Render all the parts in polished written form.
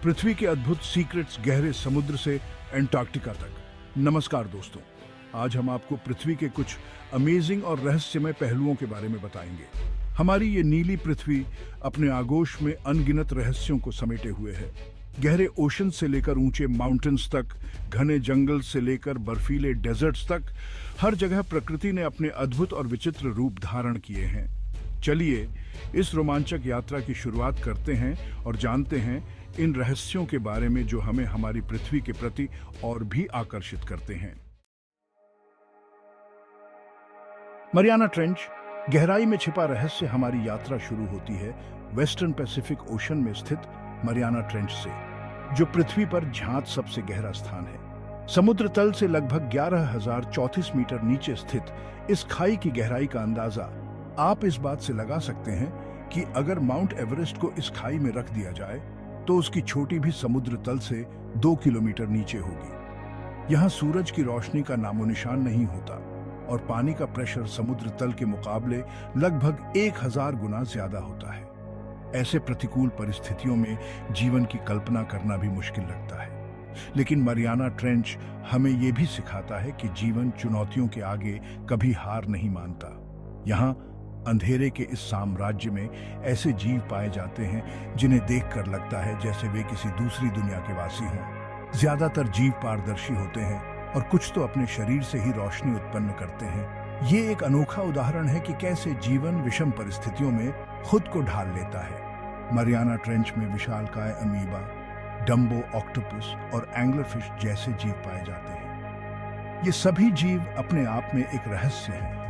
पृथ्वी के अद्भुत सीक्रेट्स, गहरे समुद्र से एंटार्क्टिका तक। नमस्कार दोस्तों, आज हम आपको पृथ्वी के कुछ अमेजिंग और रहस्यमय पहलुओं के बारे में बताएंगे। हमारी ये नीली पृथ्वी अपने आगोश में अनगिनत रहस्यों को समेटे हुए है। गहरे ओशन से लेकर ऊंचे माउंटेन्स तक, घने जंगल से लेकर बर्फीले डेजर्ट्स तक, हर जगह प्रकृति ने अपने अद्भुत और विचित्र रूप धारण किए हैं। चलिए इस रोमांचक यात्रा की शुरुआत करते हैं और जानते हैं इन रहस्यों के बारे में जो हमें हमारी पृथ्वी के प्रति और भी आकर्षित करते हैं। मरियाना ट्रेंच, गहराई में छिपा रहस्य। हमारी यात्रा शुरू होती है वेस्टर्न पैसिफिक ओशन में स्थित मरियाना ट्रेंच से, जो पृथ्वी पर ज्ञात सबसे गहरा स्थान है। समुद्र तल से लगभग 11,034 मीटर नीचे स्थित इस खाई की गहराई का अंदाजा आप इस बात से लगा सकते हैं कि अगर माउंट एवरेस्ट को इस खाई में रख दिया जाए तो उसकी चोटी भी समुद्र तल से 2 किलोमीटर नीचे होगी। यहाँ सूरज की रोशनी का नामो निशान नहीं होता और पानी का प्रेशर समुद्र तल के मुकाबले लगभग 1000 गुना ज्यादा होता है। ऐसे प्रतिकूल परिस्थितियों में जीवन की कल्पना करना भी मुश्किल लगता है, लेकिन मरियाना ट्रेंच हमें यह भी सिखाता है कि जीवन चुनौतियों के आगे कभी हार नहीं मानता। यहाँ अंधेरे के इस साम्राज्य में ऐसे जीव पाए जाते हैं जिन्हें देखकर लगता है जैसे वे किसी दूसरी दुनिया के वासी हों। ज्यादातर जीव पारदर्शी होते हैं और कुछ तो अपने शरीर से ही रोशनी उत्पन्न करते हैं। ये एक अनोखा उदाहरण है कि कैसे जीवन विषम परिस्थितियों में खुद को ढाल लेता है। मरियाना ट्रेंच में विशालकाय अमीबा, डम्बो ऑक्टोपस और एंग्लरफिश जैसे जीव पाए जाते हैं। ये सभी जीव अपने आप में एक रहस्य हैं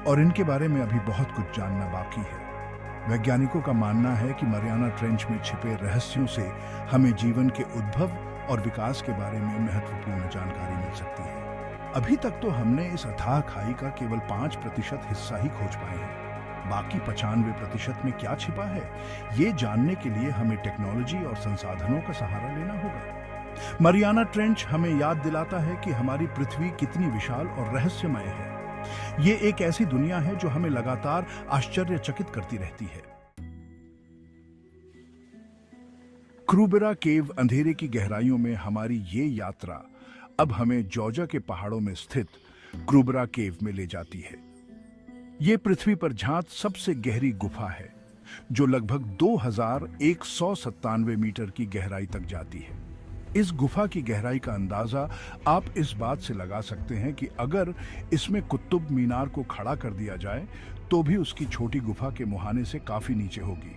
और इनके बारे में अभी बहुत कुछ जानना बाकी है। वैज्ञानिकों का मानना है कि मरियाना ट्रेंच में छिपे रहस्यों से हमें जीवन के उद्भव और विकास के बारे में महत्वपूर्ण जानकारी मिल सकती है। अभी तक तो हमने इस अथाह खाई का केवल 5% हिस्सा ही खोज पाए हैं। बाकी 95% में क्या छिपा है, ये जानने के लिए हमें टेक्नोलॉजी और संसाधनों का सहारा लेना होगा। मरियाना ट्रेंच हमें याद दिलाता है कि हमारी पृथ्वी कितनी विशाल और रहस्यमय है। ये एक ऐसी दुनिया है जो हमें लगातार आश्चर्यचकित करती रहती है। क्रूबेरा केव, अंधेरे की गहराइयों में हमारी ये यात्रा अब हमें जॉर्जिया के पहाड़ों में स्थित क्रूबेरा केव में ले जाती है। ये पृथ्वी पर ज्ञात सबसे गहरी गुफा है जो लगभग 2197 मीटर की गहराई तक जाती है। इस गुफा की गहराई का अंदाजा आप इस बात से लगा सकते हैं कि अगर इसमें कुतुब मीनार को खड़ा कर दिया जाए तो भी उसकी छोटी गुफा के मुहाने से काफी नीचे होगी।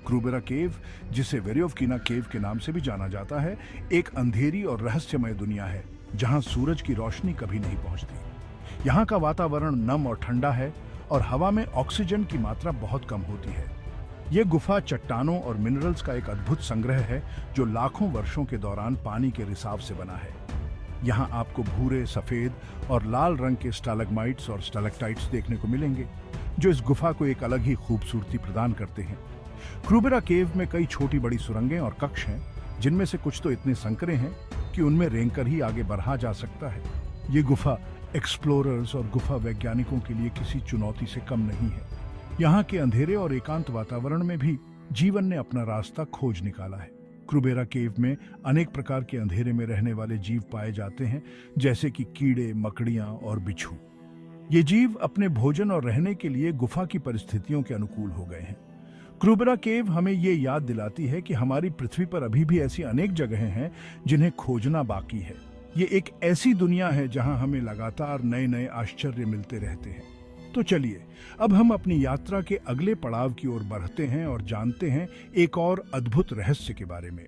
क्रूबेरा केव, जिसे वेरी ऑफ कीना केव के नाम से भी जाना जाता है, एक अंधेरी और रहस्यमय दुनिया है जहां सूरज की रोशनी कभी नहीं पहुंचती। यहाँ का वातावरण नम और ठंडा है और हवा में ऑक्सीजन की मात्रा बहुत कम होती है। ये गुफा चट्टानों और मिनरल्स का एक अद्भुत संग्रह है जो लाखों वर्षों के दौरान पानी के रिसाव से बना है। यहाँ आपको भूरे, सफेद और लाल रंग के स्टालगमाइट्स और स्टैलेक्टाइट्स देखने को मिलेंगे जो इस गुफा को एक अलग ही खूबसूरती प्रदान करते हैं। क्रूबेरा केव में कई छोटी बड़ी सुरंगें और कक्ष हैं, जिनमें से कुछ तो इतने संकरे हैं कि उनमें रेंगकर ही आगे बढ़ा जा सकता है। ये गुफा एक्सप्लोरर्स और गुफा वैज्ञानिकों के लिए किसी चुनौती से कम नहीं है। यहाँ के अंधेरे और एकांत वातावरण में भी जीवन ने अपना रास्ता खोज निकाला है। क्रूबेरा केव में अनेक प्रकार के अंधेरे में रहने वाले जीव पाए जाते हैं, जैसे कि कीड़े, मकड़ियां और बिच्छू। ये जीव अपने भोजन और रहने के लिए गुफा की परिस्थितियों के अनुकूल हो गए हैं। क्रूबेरा केव हमें ये याद दिलाती है कि हमारी पृथ्वी पर अभी भी ऐसी अनेक जगहें हैं जिन्हें खोजना बाकी है। ये एक ऐसी दुनिया है जहां हमें लगातार नए नए आश्चर्य मिलते रहते हैं। तो चलिए अब हम अपनी यात्रा के अगले पड़ाव की ओर बढ़ते हैं और जानते हैं एक और अद्भुत रहस्य के बारे में।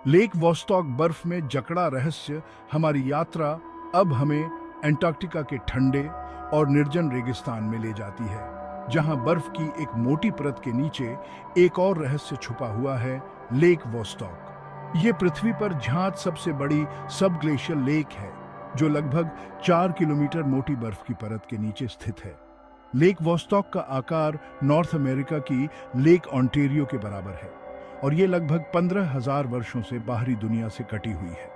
लेक वोस्टॉक बर्फ में जकड़ा रहस्य। हमारी यात्रा अब हमें एंटार्क्टिका के ठंडे और निर्जन रेगिस्तान में ले जाती है, जहां बर्फ की एक मोटी परत के नीचे एक और रहस्य छुपा हुआ है, लेक वोस्टॉक। ये पृथ्वी पर ज्ञात सबसे बड़ी सब ग्लेशियल लेक है जो लगभग 4 किलोमीटर मोटी बर्फ की परत के नीचे स्थित है। लेक वोस्टॉक का आकार नॉर्थ अमेरिका की लेक ओंटारियो के बराबर है और ये लगभग 15,000 वर्षों से बाहरी दुनिया से कटी हुई है।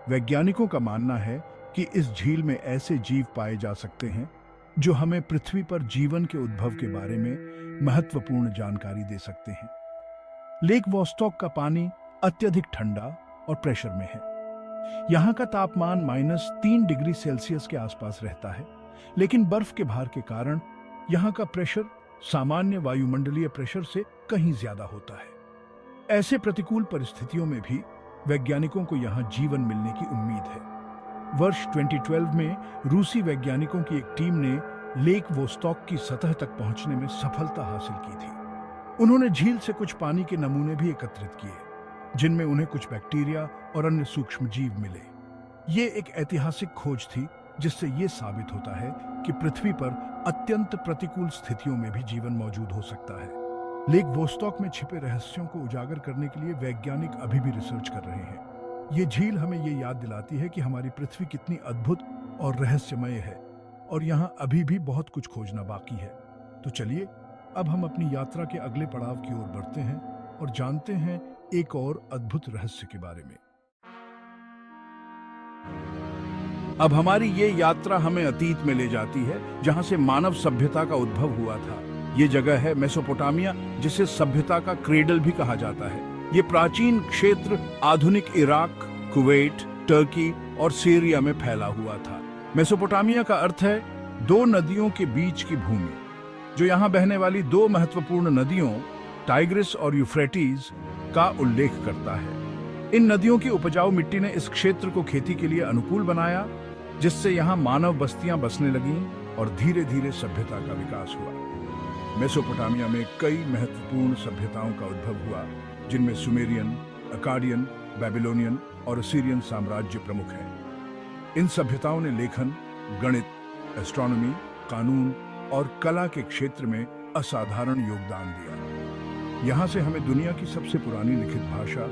वैज्ञानिकों का मानना है कि इस झील में ऐसे जीव पाए जा सकते हैं जो हमें पृथ्वी पर जीवन के उद्भव के बारे में महत्वपूर्ण जानकारी दे सकते हैं। लेक वोस्टॉक का पानी अत्यधिक ठंडा और प्रेशर में है। यहाँ का तापमान -3 डिग्री सेल्सियस के आसपास रहता है, लेकिन बर्फ के भार के कारण यहाँ का प्रेशर सामान्य वायुमंडलीय प्रेशर से कहीं ज्यादा होता है। ऐसे प्रतिकूल परिस्थितियों में भी वैज्ञानिकों को यहाँ जीवन मिलने की उम्मीद है। वर्ष 2012 में रूसी वैज्ञानिकों की एक टीम ने लेक वोस्टॉक की सतह तक पहुंचने में सफलता हासिल की थी। उन्होंने झील से कुछ पानी के नमूने भी एकत्रित किए, जिनमें उन्हें कुछ बैक्टीरिया और अन्य सूक्ष्म जीव मिले। ये एक ऐतिहासिक खोज थी, जिससे ये साबित होता है कि पृथ्वी पर अत्यंत प्रतिकूल स्थितियों में भी जीवन मौजूद हो सकता है। लेक वोस्टॉक में छिपे रहस्यों को उजागर करने के लिए वैज्ञानिक अभी भी रिसर्च कर रहे हैं। ये झील हमें ये याद दिलाती है कि हमारी पृथ्वी कितनी अद्भुत और रहस्यमय है, और यहाँ अभी भी बहुत कुछ खोजना बाकी है। तो चलिए अब हम अपनी यात्रा के अगले पड़ाव की ओर बढ़ते हैं और जानते हैं एक और अद्भुत रहस्य के बारे में। अब हमारी ये यात्रा हमें अतीत में ले जाती है, जहां से मानव सभ्यता का उद्भव हुआ था। ये जगह है मेसोपोटामिया, जिसे सभ्यता का क्रेडल भी कहा जाता है। ये प्राचीन क्षेत्र आधुनिक इराक, कुवैत, टर्की और सीरिया में फैला हुआ था। मेसोपोटामिया का अर्थ है दो नदियों के बीच की भूमि, जो यहाँ बहने वाली दो महत्वपूर्ण नदियों टाइग्रिस और यूफ्रेटिस का उल्लेख करता है। इन नदियों की उपजाऊ मिट्टी ने इस क्षेत्र को खेती के लिए अनुकूल बनाया, जिससे यहाँ मानव बस्तियां बसने लगीं और धीरे धीरे सभ्यता का विकास हुआ। मेसोपोटामिया में कई महत्वपूर्ण सभ्यताओं का उद्भव हुआ, जिनमें सुमेरियन, अकाडियन, बेबीलोनियन और असीरियन साम्राज्य प्रमुख हैं। इन सभ्यताओं ने लेखन, गणित, एस्ट्रोनॉमी, कानून और कला के क्षेत्र में असाधारण योगदान दिया। यहाँ से हमें दुनिया की सबसे पुरानी लिखित भाषा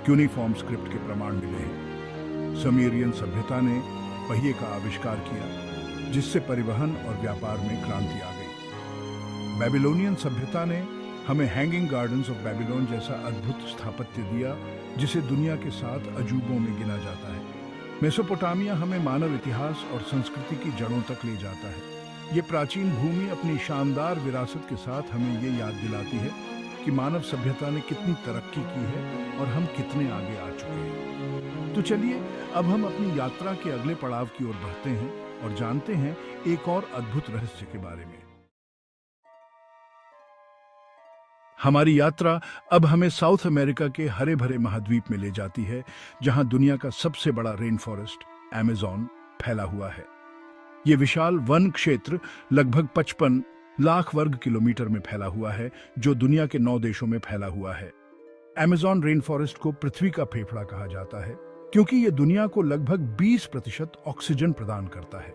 क्यूनिफॉर्म स्क्रिप्ट के प्रमाण मिले हैं। सुमेरियन सभ्यता ने पहिए का आविष्कार किया, जिससे परिवहन और व्यापार में क्रांति आ गई। बेबीलोनियन सभ्यता ने हमें हैंगिंग गार्डन्स ऑफ बेबीलोन जैसा अद्भुत स्थापत्य दिया, जिसे दुनिया के 7 अजूबों में गिना जाता है। मेसोपोटामिया हमें मानव इतिहास और संस्कृति की जड़ों तक ले जाता है। ये प्राचीन भूमि अपनी शानदार विरासत के साथ हमें ये याद दिलाती है कि मानव सभ्यता ने कितनी तरक्की की है और हम कितने आगे आ चुके हैं। तो चलिए अब हम अपनी यात्रा के अगले पड़ाव की ओर बढ़ते हैं और जानते हैं एक और अद्भुत रहस्य के बारे में। हमारी यात्रा अब हमें साउथ अमेरिका के हरे भरे महाद्वीप में ले जाती है, जहां दुनिया का सबसे बड़ा रेन फॉरेस्ट अमेज़न फैला हुआ है। ये विशाल वन क्षेत्र लगभग 55 लाख वर्ग किलोमीटर में फैला हुआ है, जो दुनिया के 9 देशों में फैला हुआ है। अमेज़न रेन फॉरेस्ट को पृथ्वी का फेफड़ा कहा जाता है, क्योंकि ये दुनिया को लगभग 20% ऑक्सीजन प्रदान करता है।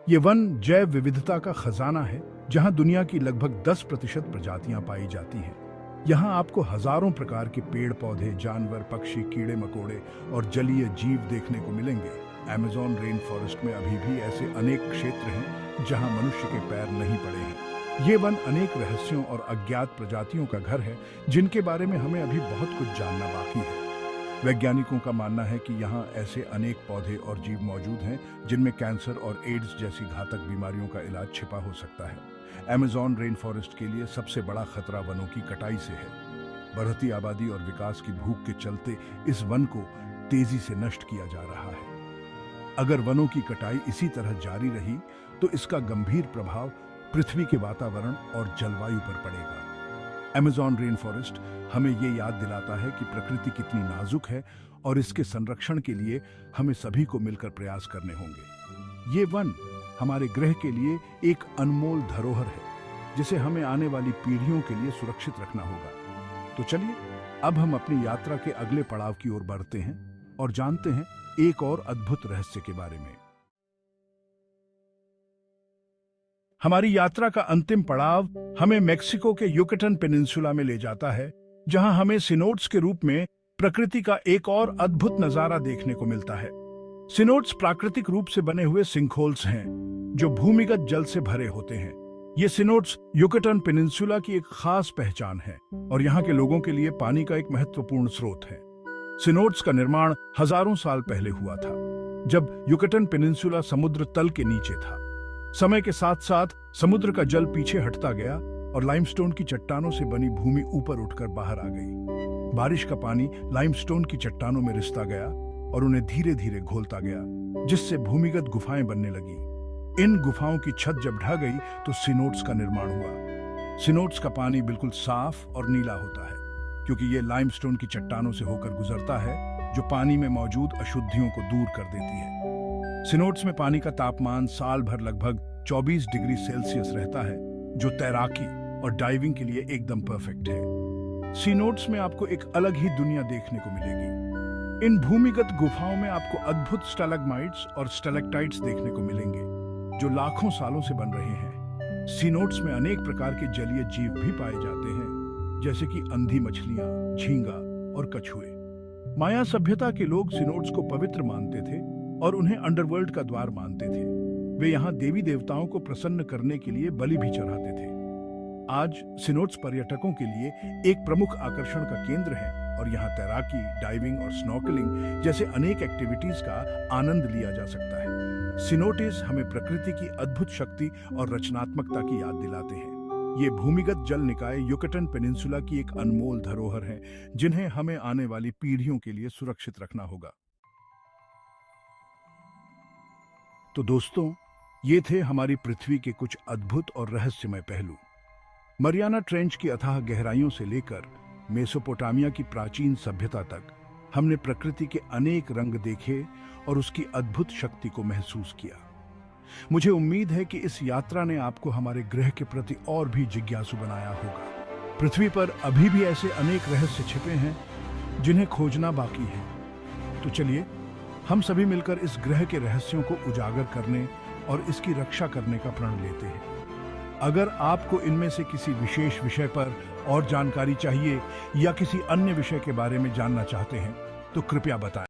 ये वन जैव विविधता का खजाना है, जहां दुनिया की लगभग 10% प्रजातियां पाई जाती हैं। यहाँ आपको हजारों प्रकार के पेड़ पौधे, जानवर, पक्षी, कीड़े मकोड़े और जलीय जीव देखने को मिलेंगे। अमेज़न रेन फॉरेस्ट में अभी भी ऐसे अनेक क्षेत्र हैं जहां मनुष्य के पैर नहीं पड़े हैं। ये वन अनेक रहस्यों और अज्ञात प्रजातियों का घर है, जिनके बारे में हमें अभी बहुत कुछ जानना बाकी है। वैज्ञानिकों का मानना है कि यहाँ ऐसे अनेक पौधे और जीव मौजूद हैं जिनमें कैंसर और एड्स जैसी घातक बीमारियों का इलाज छिपा हो सकता है। अमेज़न रेन फॉरेस्ट के लिए सबसे बड़ा खतरा वनों की कटाई से है। बढ़ती आबादी और विकास की भूख के चलते इस वन को तेजी से नष्ट किया जा रहा है। अगर वनों की कटाई इसी तरह जारी रही तो इसका गंभीर प्रभाव पृथ्वी के वातावरण और जलवायु पर पड़ेगा। अमेज़न रेन फॉरेस्ट हमें ये याद दिलाता है कि प्रकृति कितनी नाजुक है और इसके संरक्षण के लिए हमें सभी को मिलकर प्रयास करने होंगे। ये वन हमारे ग्रह के लिए एक अनमोल धरोहर है, जिसे हमें आने वाली पीढ़ियों के लिए सुरक्षित रखना होगा। तो चलिए अब हम अपनी यात्रा के अगले पड़ाव की ओर बढ़ते हैं और जानते हैं एक और अद्भुत रहस्य के बारे में। हमारी यात्रा का अंतिम पड़ाव हमें मेक्सिको के युकटन पेनिनसुला में ले जाता है, जहां हमें सिनोड्स के रूप में प्रकृति का एक और अद्भुत नजारा देखने को मिलता है। सिनोड्स प्राकृतिक रूप से बने हुए सिंकहोल्स हैं, जो भूमिगत जल से भरे होते हैं। ये सिनोड्स युकटन पेनिनसुला की एक खास पहचान है और यहाँ के लोगों के लिए पानी का एक महत्वपूर्ण स्रोत है। सिनोड्स का निर्माण हजारों साल पहले हुआ था, जब युकटन पेनिनसुला समुद्र तल के नीचे था। समय के साथ साथ समुद्र का जल पीछे हटता गया और लाइमस्टोन की चट्टानों से बनी भूमि ऊपर उठकर बाहर आ गई। बारिश का पानी लाइमस्टोन की चट्टानों में रिसता गया और उन्हें धीरे धीरे घोलता गया, जिससे भूमिगत गुफाएं बनने लगी। इन गुफाओं की छत जब ढह गई तो सीनोट्स का निर्माण हुआ। सीनोट्स का पानी बिल्कुल साफ और नीला होता है, क्योंकि ये लाइमस्टोन की चट्टानों से होकर गुजरता है, जो पानी में मौजूद अशुद्धियों को दूर कर देती है। सीनोट्स में पानी का तापमान साल भर लगभग 24 डिग्री सेल्सियस रहता है, जो तैराकी और डाइविंग के लिए एकदम परफेक्ट है। सीनोट्स में आपको एक अलग ही दुनिया देखने को मिलेगी। इन भूमिगत गुफाओं में आपको अद्भुत स्टैलेग्माइट्स और स्टैलेक्टाइट्स देखने को मिलेंगे, जो लाखों सालों से बन रहे हैं। सीनोट्स में अनेक प्रकार के जलीय जीव भी पाए जाते हैं, जैसे कि अंधी मछलियां, झींगा और कछुए। माया सभ्यता के लोग सीनोट्स को पवित्र मानते थे और उन्हें अंडरवर्ल्ड का द्वार मानते थे। वे यहाँ देवी देवताओं को प्रसन्न करने के लिए बलि भी चढ़ाते थे। आज सीनोट्स पर्यटकों के लिए एक प्रमुख आकर्षण का केंद्र है और यहाँ तैराकी, डाइविंग और स्नॉर्कलिंग जैसे अनेक एक्टिविटीज का आनंद लिया जा सकता है। सीनोट्स हमें प्रकृति की अद्भुत शक्ति और रचनात्मकता की याद दिलाते हैं। ये भूमिगत जल निकाय युकटन पेनिनसुला की एक अनमोल धरोहर है, जिन्हें हमें आने वाली पीढ़ियों के लिए सुरक्षित रखना होगा। तो दोस्तों, ये थे हमारी पृथ्वी के कुछ अद्भुत और रहस्यमय पहलू। मरियाना ट्रेंच की अथाह गहराइयों से लेकर मेसोपोटामिया की प्राचीन सभ्यता तक हमने प्रकृति के अनेक रंग देखे और उसकी अद्भुत शक्ति को महसूस किया। मुझे उम्मीद है कि इस यात्रा ने आपको हमारे ग्रह के प्रति और भी जिज्ञासु बनाया होगा। पृथ्वी पर अभी भी ऐसे अनेक रहस्य छिपे हैं जिन्हें खोजना बाकी है। तो चलिए हम सभी मिलकर इस ग्रह के रहस्यों को उजागर करने और इसकी रक्षा करने का प्रण लेते हैं। अगर आपको इनमें से किसी विशेष विषय पर और जानकारी चाहिए या किसी अन्य विषय के बारे में जानना चाहते हैं तो कृपया बताएं।